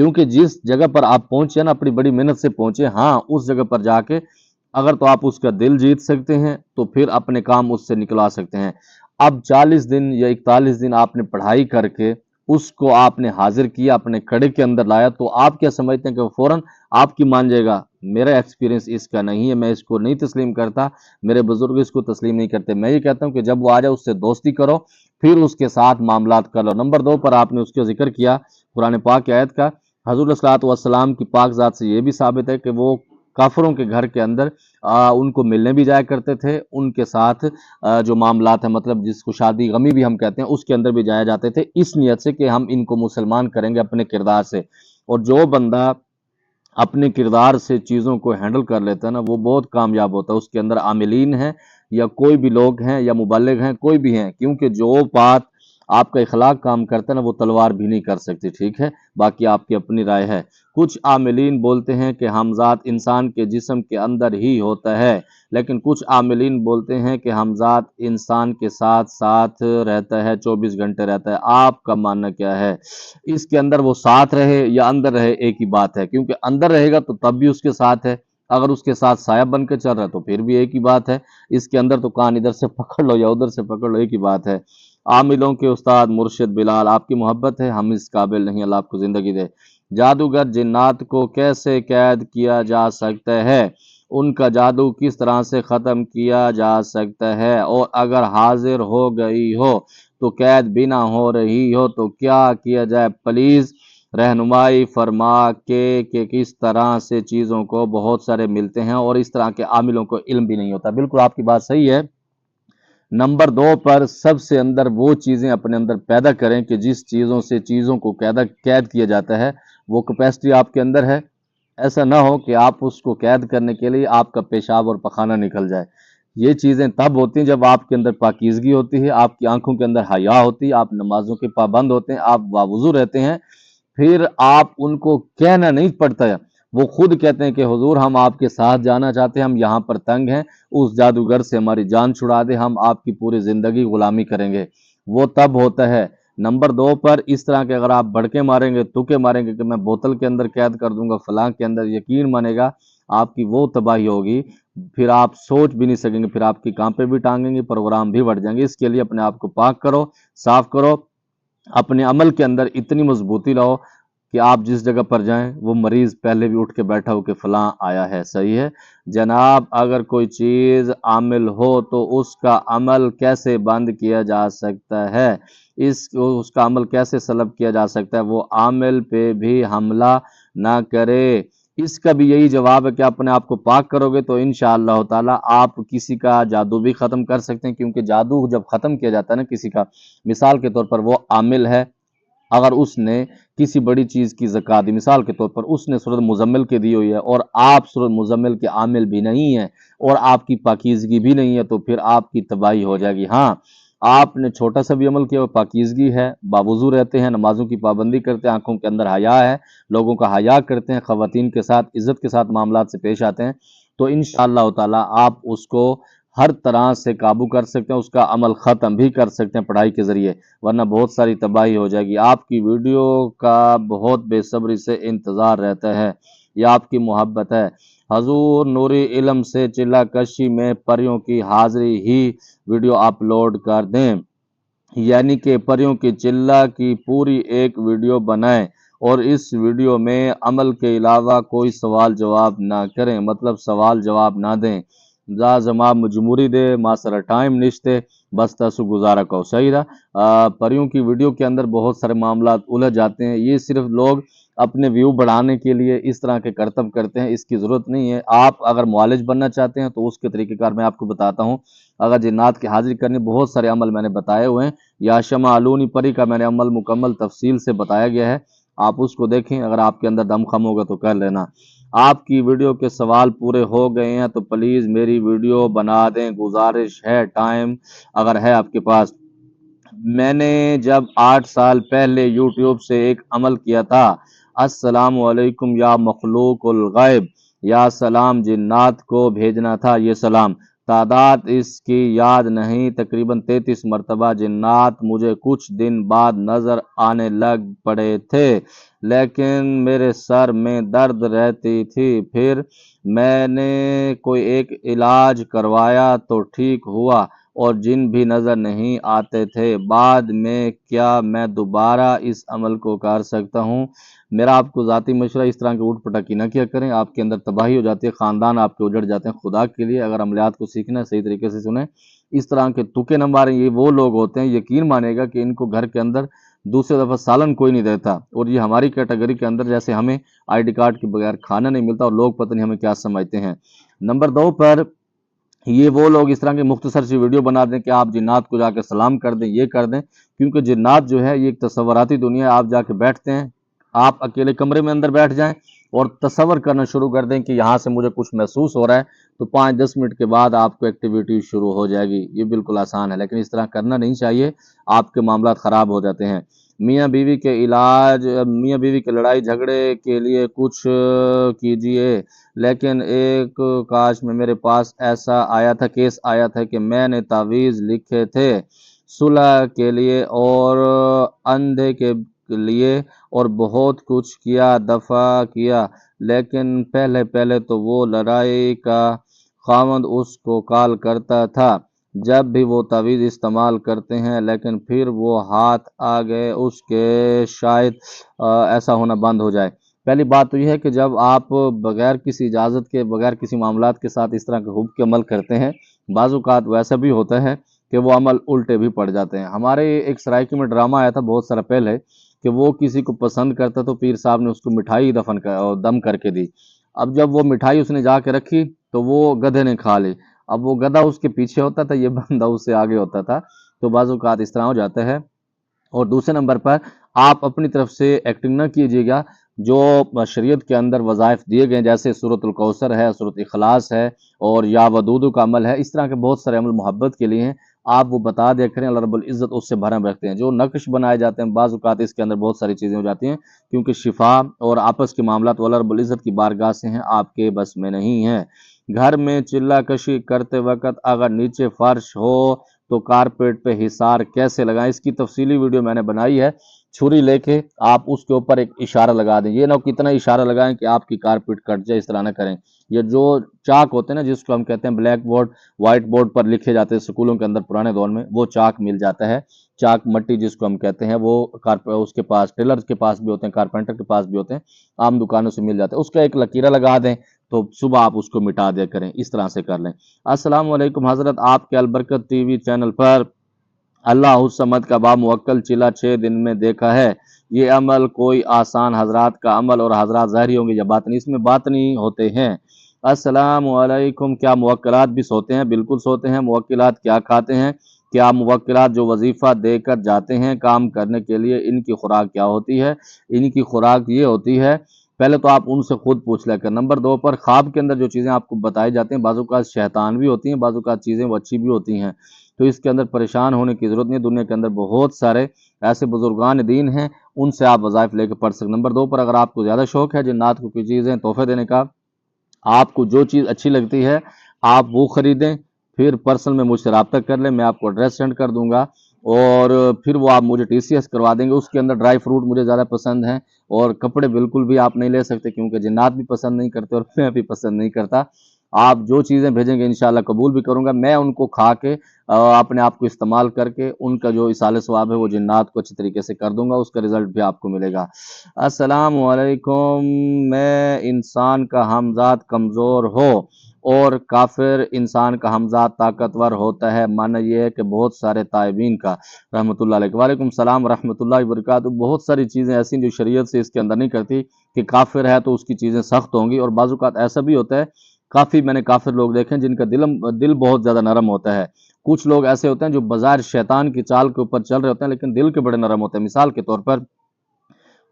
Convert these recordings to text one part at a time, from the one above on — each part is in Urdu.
کیونکہ جس جگہ پر آپ پہنچے نا اپنی بڑی محنت سے پہنچے، ہاں اس جگہ پر جا کے اگر تو آپ اس کا دل جیت سکتے ہیں تو پھر اپنے کام اس سے نکلا سکتے ہیں۔ اب 40 دن یا 41 دن آپ نے پڑھائی کر کے اس کو آپ نے حاضر کیا، اپنے کڑے کے اندر لایا، تو آپ کیا سمجھتے ہیں کہ وہ فوراً آپ کی مان جائے گا؟ میرا ایکسپیرینس اس کا نہیں ہے، میں اس کو نہیں تسلیم کرتا، میرے بزرگ اس کو تسلیم نہیں کرتے۔ میں یہ کہتا ہوں کہ جب وہ آ جائے اس سے دوستی کرو، پھر اس کے ساتھ معاملات کر لو۔ نمبر 2 پر آپ نے اس کا ذکر کیا قرآن پاک کی آیت کا۔ حضور صلی اللہ علیہ وسلم کی پاک ذات سے یہ بھی ثابت ہے کہ وہ کافروں کے گھر کے اندر ان کو ملنے بھی جایا کرتے تھے، ان کے ساتھ جو معاملات ہیں، مطلب جس کو شادی غمی بھی ہم کہتے ہیں، اس کے اندر بھی جایا جاتے تھے، اس نیت سے کہ ہم ان کو مسلمان کریں گے اپنے کردار سے۔ اور جو بندہ اپنے کردار سے چیزوں کو ہینڈل کر لیتا ہے نا، وہ بہت کامیاب ہوتا ہے۔ اس کے اندر عاملین ہیں یا کوئی بھی لوگ ہیں یا مبلغ ہیں، کوئی بھی ہیں، کیونکہ جو بات آپ کا اخلاق کام کرتا ہے نا، وہ تلوار بھی نہیں کر سکتی، ٹھیک ہے؟ باقی آپ کی اپنی رائے ہے۔ کچھ عاملین بولتے ہیں کہ حمزات انسان کے جسم کے اندر ہی ہوتا ہے، لیکن کچھ عاملین بولتے ہیں کہ حمزات انسان کے ساتھ ساتھ رہتا ہے، 24 گھنٹے رہتا ہے۔ آپ کا ماننا کیا ہے؟ اس کے اندر وہ ساتھ رہے یا اندر رہے، ایک ہی بات ہے، کیونکہ اندر رہے گا تو تب بھی اس کے ساتھ ہے، اگر اس کے ساتھ سایہ بن کے چل رہا ہے تو پھر بھی ایک ہی بات ہے۔ اس کے اندر تو کان ادھر سے پکڑ لو یا ادھر سے پکڑ لو، ایک ہی بات ہے۔ عاملوں کے استاد مرشد بلال، آپ کی محبت ہے، ہم اس قابل نہیں، اللہ آپ کو زندگی دے۔ جادوگر جنات کو کیسے قید کیا جا سکتا ہے؟ ان کا جادو کس طرح سے ختم کیا جا سکتا ہے؟ اور اگر حاضر ہو گئی ہو تو قید بھی نہ ہو رہی ہو تو کیا کیا جائے؟ پلیز رہنمائی فرما کہ کس طرح سے چیزوں کو بہت سارے ملتے ہیں اور اس طرح کے عاملوں کو علم بھی نہیں ہوتا۔ بالکل آپ کی بات صحیح ہے۔ نمبر 2 پر سب سے اندر وہ چیزیں اپنے اندر پیدا کریں کہ جس چیزوں سے چیزوں کو قید کیا جاتا ہے، وہ کیپیسٹی آپ کے اندر ہے۔ ایسا نہ ہو کہ آپ اس کو قید کرنے کے لیے آپ کا پیشاب اور پخانہ نکل جائے۔ یہ چیزیں تب ہوتی ہیں جب آپ کے اندر پاکیزگی ہوتی ہے، آپ کی آنکھوں کے اندر حیا ہوتی ہے، آپ نمازوں کے پابند ہوتے ہیں، آپ باوضو رہتے ہیں، پھر آپ ان کو کہنا نہیں پڑتا ہے، وہ خود کہتے ہیں کہ حضور ہم آپ کے ساتھ جانا چاہتے ہیں، ہم یہاں پر تنگ ہیں، اس جادوگر سے ہماری جان چھڑا دے، ہم آپ کی پوری زندگی غلامی کریں گے۔ وہ تب ہوتا ہے۔ نمبر 2 پر اس طرح کے اگر آپ بڑکے ماریں گے، تکے ماریں گے کہ میں بوتل کے اندر قید کر دوں گا، فلاں کے اندر، یقین مانے گا آپ کی وہ تباہی ہوگی، پھر آپ سوچ بھی نہیں سکیں گے، پھر آپ کی کانپیں بھی ٹانگیں گے، پروگرام بھی بڑھ جائیں گے۔ اس کے لیے اپنے آپ کو پاک کرو، صاف کرو، اپنے عمل کے اندر اتنی مضبوطی لاؤ کہ آپ جس جگہ پر جائیں وہ مریض پہلے بھی اٹھ کے بیٹھا ہو کہ فلاں آیا ہے، صحیح ہے جناب۔ اگر کوئی چیز عامل ہو تو اس کا عمل کیسے بند کیا جا سکتا ہے؟ اس کا عمل کیسے سلب کیا جا سکتا ہے؟ وہ عامل پہ بھی حملہ نہ کرے۔ اس کا بھی یہی جواب ہے کہ اپنے آپ کو پاک کرو گے تو انشاءاللہ تعالی آپ کسی کا جادو بھی ختم کر سکتے ہیں، کیونکہ جادو جب ختم کیا جاتا ہے نا کسی کا، مثال کے طور پر وہ عامل ہے، اگر اس نے کسی بڑی چیز کی زکوٰۃ دی، مثال کے طور پر اس نے سورۃ مزمل کے دی ہوئی ہے اور آپ سورۃ مزمل کے عامل بھی نہیں ہیں اور آپ کی پاکیزگی بھی نہیں ہے، تو پھر آپ کی تباہی ہو جائے گی۔ ہاں آپ نے چھوٹا سا بھی عمل کیا، وہ پاکیزگی ہے، باوضو رہتے ہیں، نمازوں کی پابندی کرتے ہیں، آنکھوں کے اندر حیا ہے، لوگوں کا حیا کرتے ہیں، خواتین کے ساتھ عزت کے ساتھ معاملات سے پیش آتے ہیں، تو انشاءاللہ تعالی آپ اس کو ہر طرح سے قابو کر سکتے ہیں، اس کا عمل ختم بھی کر سکتے ہیں پڑھائی کے ذریعے، ورنہ بہت ساری تباہی ہو جائے گی۔ آپ کی ویڈیو کا بہت بے صبری سے انتظار رہتا ہے، یہ آپ کی محبت ہے۔ حضور نوری علم سے چلہ کشی میں پریوں کی حاضری ہی ویڈیو اپلوڈ کر دیں، یعنی کہ پریوں کی چلہ کی پوری ایک ویڈیو بنائیں اور اس ویڈیو میں عمل کے علاوہ کوئی سوال جواب نہ کریں، مطلب سوال جواب نہ دیں۔ دا زما مجموری دے ماسرا ٹائم نشتے بس تاسو گزارا کو، صحیح رہا۔ پریوں کی ویڈیو کے اندر بہت سارے معاملات الجھ جاتے ہیں، یہ صرف لوگ اپنے ویو بڑھانے کے لیے اس طرح کے کرتب کرتے ہیں، اس کی ضرورت نہیں ہے۔ آپ اگر معالج بننا چاہتے ہیں تو اس کے طریقہ کار میں آپ کو بتاتا ہوں۔ اگر جنات کی حاضری کرنے بہت سارے عمل میں نے بتائے ہوئے ہیں، یا شمع علونی پری کا میں نے عمل مکمل تفصیل سے بتایا گیا ہے، آپ اس کو دیکھیں، اگر آپ کے اندر دم خم ہوگا تو کر لینا۔ آپ کی ویڈیو کے سوال پورے ہو گئے ہیں تو پلیز میری ویڈیو بنا دیں، گزارش ہے، ٹائم اگر ہے آپ کے پاس۔ میں نے جب 8 سال پہلے یوٹیوب سے ایک عمل کیا تھا، السلام علیکم یا مخلوق الغیب، یا سلام جنات کو بھیجنا تھا، یہ سلام تعداد اس کی یاد نہیں، تقریباً 33 مرتبہ جنات مجھے کچھ دن بعد نظر آنے لگ پڑے تھے، لیکن میرے سر میں درد رہتی تھی۔ پھر میں نے کوئی ایک علاج کروایا تو ٹھیک ہوا اور جن بھی نظر نہیں آتے تھے۔ بعد میں کیا میں دوبارہ اس عمل کو کر سکتا ہوں؟ میرا آپ کو ذاتی مشورہ، اس طرح کے اوٹ پٹاکی نہ کیا کریں، آپ کے اندر تباہی ہو جاتی ہے، خاندان آپ کے اجڑ جاتے ہیں۔ خدا کے لیے اگر عملیات کو سیکھنا ہے صحیح طریقے سے سنیں، اس طرح کے تکے نہ ماریں۔ یہ وہ لوگ ہوتے ہیں، یقین مانے گا کہ ان کو گھر کے اندر دوسرے دفعہ سالن کوئی نہیں دیتا، اور یہ ہماری کیٹیگری کے اندر جیسے ہمیں آئی ڈی کارڈ کے بغیر کھانا نہیں ملتا، اور لوگ پتہ نہیں ہمیں کیا سمجھتے ہیں۔ نمبر 2 پر یہ وہ لوگ اس طرح کی مختصر سی ویڈیو بنا دیں کہ آپ جنات کو جا کے سلام کر دیں، یہ کر دیں، کیونکہ جنات جو ہے یہ ایک تصوراتی دنیا ہے۔ آپ جا کے بیٹھتے ہیں، آپ اکیلے کمرے میں اندر بیٹھ جائیں اور تصور کرنا شروع کر دیں کہ یہاں سے مجھے کچھ محسوس ہو رہا ہے، تو 5-10 منٹ کے بعد آپ کو ایکٹیویٹی شروع ہو جائے گی۔ یہ بالکل آسان ہے، لیکن اس طرح کرنا نہیں چاہیے، آپ کے معاملات خراب ہو جاتے ہیں۔ میاں بیوی کے لڑائی جھگڑے کے لیے کچھ کیجیے، لیکن ایک کاش میں میرے پاس ایسا کیس آیا تھا کہ میں نے تعویذ لکھے تھے صلح کے لیے اور اندھے کے لیے، اور بہت کچھ کیا، دفع کیا، لیکن پہلے تو وہ لڑائی کا خاوند اس کو کال کرتا تھا جب بھی وہ تعویذ استعمال کرتے ہیں، لیکن پھر وہ ہاتھ آ گئے اس کے، شاید ایسا ہونا بند ہو جائے۔ پہلی بات تو یہ ہے کہ جب آپ بغیر کسی اجازت کے، بغیر کسی معاملات کے ساتھ اس طرح کے حب کے عمل کرتے ہیں، بعض اوقات ویسا بھی ہوتا ہے کہ وہ عمل الٹے بھی پڑ جاتے ہیں۔ ہمارے ایک سرائکی میں ڈرامہ آیا تھا بہت سارا پہلے، کہ وہ کسی کو پسند کرتا تو پیر صاحب نے اس کو مٹھائی دم کر کے دی۔ اب جب وہ مٹھائی اس نے جا کے رکھی تو وہ گدھے نے کھا لی۔ اب وہ گدھا اس کے پیچھے ہوتا تھا، یہ بندہ اس سے آگے ہوتا تھا، تو بعض اوقات اس طرح ہو جاتا ہے۔ اور دوسرے نمبر پر آپ اپنی طرف سے ایکٹنگ نہ کیجیے گا۔ جو شریعت کے اندر وظائف دیے گئے جیسے سورۃ الکوثر ہے، سورۃ اخلاص ہے، اور یا ودود کا عمل ہے، اس طرح کے بہت سارے عمل محبت کے لیے ہیں، آپ وہ بتا دیا کریں۔ اللہ رب العزت اس سے بھرم رکھتے ہیں۔ جو نقش بنائے جاتے ہیں بعض اوقات اس کے اندر بہت ساری چیزیں ہو جاتی ہیں، کیونکہ شفا اور آپس کے معاملات اللہ رب العزت کی بارگاہ سے ہیں، آپ کے بس میں نہیں ہیں۔ گھر میں چلہ کشی کرتے وقت اگر نیچے فرش ہو تو کارپیٹ پہ حصار کیسے لگائیں؟ اس کی تفصیلی ویڈیو میں نے بنائی ہے۔ چھری لے کے آپ اس کے اوپر ایک اشارہ لگا دیں، یہ نہ کتنا اشارہ لگائیں کہ آپ کی کارپیٹ کٹ جائے، اس طرح نہ کریں۔ یہ جو چاک ہوتے ہیں نا، جس کو ہم کہتے ہیں بلیک بورڈ، وائٹ بورڈ پر لکھے جاتے ہیں اسکولوں کے اندر پرانے دور میں، وہ چاک مل جاتا ہے۔ چاک مٹی جس کو ہم کہتے ہیں، وہ اس کے پاس ٹیلر کے پاس بھی ہوتے ہیں، کارپینٹر کے پاس بھی ہوتے ہیں، عام دکانوں سے مل جاتے ہیں۔ اس کا ایک لکیرہ لگا دیں تو صبح آپ اس کو مٹا دیا کریں، اس طرح سے کر لیں۔ السلام علیکم حضرت، آپ کے البرکت ٹی وی چینل پر اللہ الصمد کا باموکل چلہ 6 دن میں دیکھا ہے۔ یہ عمل کوئی آسان حضرات کا عمل، اور حضرات ظاہری ہوں گے یا باطنی، اس میں باطنی ہوتے ہیں۔ السلام علیکم، کیا موکلات بھی سوتے ہیں؟ بالکل سوتے ہیں۔ موکلات کیا کھاتے ہیں؟ کیا موکلات جو وظیفہ دے کر جاتے ہیں کام کرنے کے لیے، ان کی خوراک کیا ہوتی ہے؟ ان کی خوراک یہ ہوتی ہے، پہلے تو آپ ان سے خود پوچھ لیا کر۔ نمبر 2 پر خواب کے اندر جو چیزیں آپ کو بتائی جاتی ہیں، بعض اوقات شیطان بھی ہوتی ہیں، بعض اوقات چیزیں وہ اچھی بھی ہوتی ہیں، تو اس کے اندر پریشان ہونے کی ضرورت نہیں۔ دنیا کے اندر بہت سارے ایسے بزرگان دین ہیں، ان سے آپ وظائف لے کے پڑھ سکتے۔ نمبر 2 پر اگر آپ کو زیادہ شوق ہے جنات کو کوئی چیزیں تحفے دینے کا، آپ کو جو چیز اچھی لگتی ہے آپ وہ خریدیں، پھر پرسنل میں مجھ سے رابطہ کر لیں، میں آپ کو ایڈریس سینڈ کر دوں گا، اور پھر وہ آپ مجھے TCS کروا دیں گے۔ اس کے اندر ڈرائی فروٹ مجھے زیادہ پسند ہیں، اور کپڑے بالکل بھی آپ نہیں لے سکتے، کیونکہ جنات بھی پسند نہیں کرتے اور میں بھی پسند نہیں کرتا۔ آپ جو چیزیں بھیجیں گے انشاءاللہ قبول بھی کروں گا، میں ان کو کھا کے اپنے آپ کو استعمال کر کے ان کا جو ایصال ثواب ہے وہ جنات کو اچھی طریقے سے کر دوں گا، اس کا رزلٹ بھی آپ کو ملے گا۔ السلام علیکم، میں انسان کا ہمزاد کمزور ہو اور کافر انسان کا ہمزاد طاقتور ہوتا ہے، معنی یہ ہے کہ بہت سارے تائبین کا رحمۃ اللہ علیہ۔ وعلیکم السلام ورحمۃ اللہ وبرکاتہ۔ بہت ساری چیزیں ایسی ہیں جو شریعت سے اس کے اندر نہیں کرتی، کہ کافر ہے تو اس کی چیزیں سخت ہوں گی، اور بعض اوقات ایسا بھی ہوتا ہے، کافی میں نے کافر لوگ دیکھے ہیں جن کا دل بہت زیادہ نرم ہوتا ہے۔ کچھ لوگ ایسے ہوتے ہیں جو بظاہر شیطان کی چال کے اوپر چل رہے ہوتے ہیں، لیکن دل کے بڑے نرم ہوتے ہیں۔ مثال کے طور پر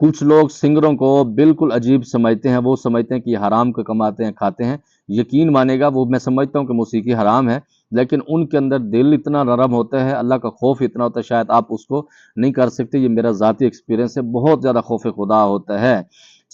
کچھ لوگ سنگروں کو بالکل عجیب سمجھتے ہیں، وہ سمجھتے ہیں کہ یہ حرام کا کماتے ہیں، کھاتے ہیں۔ یقین مانے گا، وہ میں سمجھتا ہوں کہ موسیقی حرام ہے، لیکن ان کے اندر دل اتنا نرم ہوتا ہے، اللہ کا خوف اتنا ہوتا ہے، شاید آپ اس کو نہیں کر سکتے۔ یہ میرا ذاتی ایکسپیرینس ہے، بہت زیادہ خوف خدا ہوتا ہے۔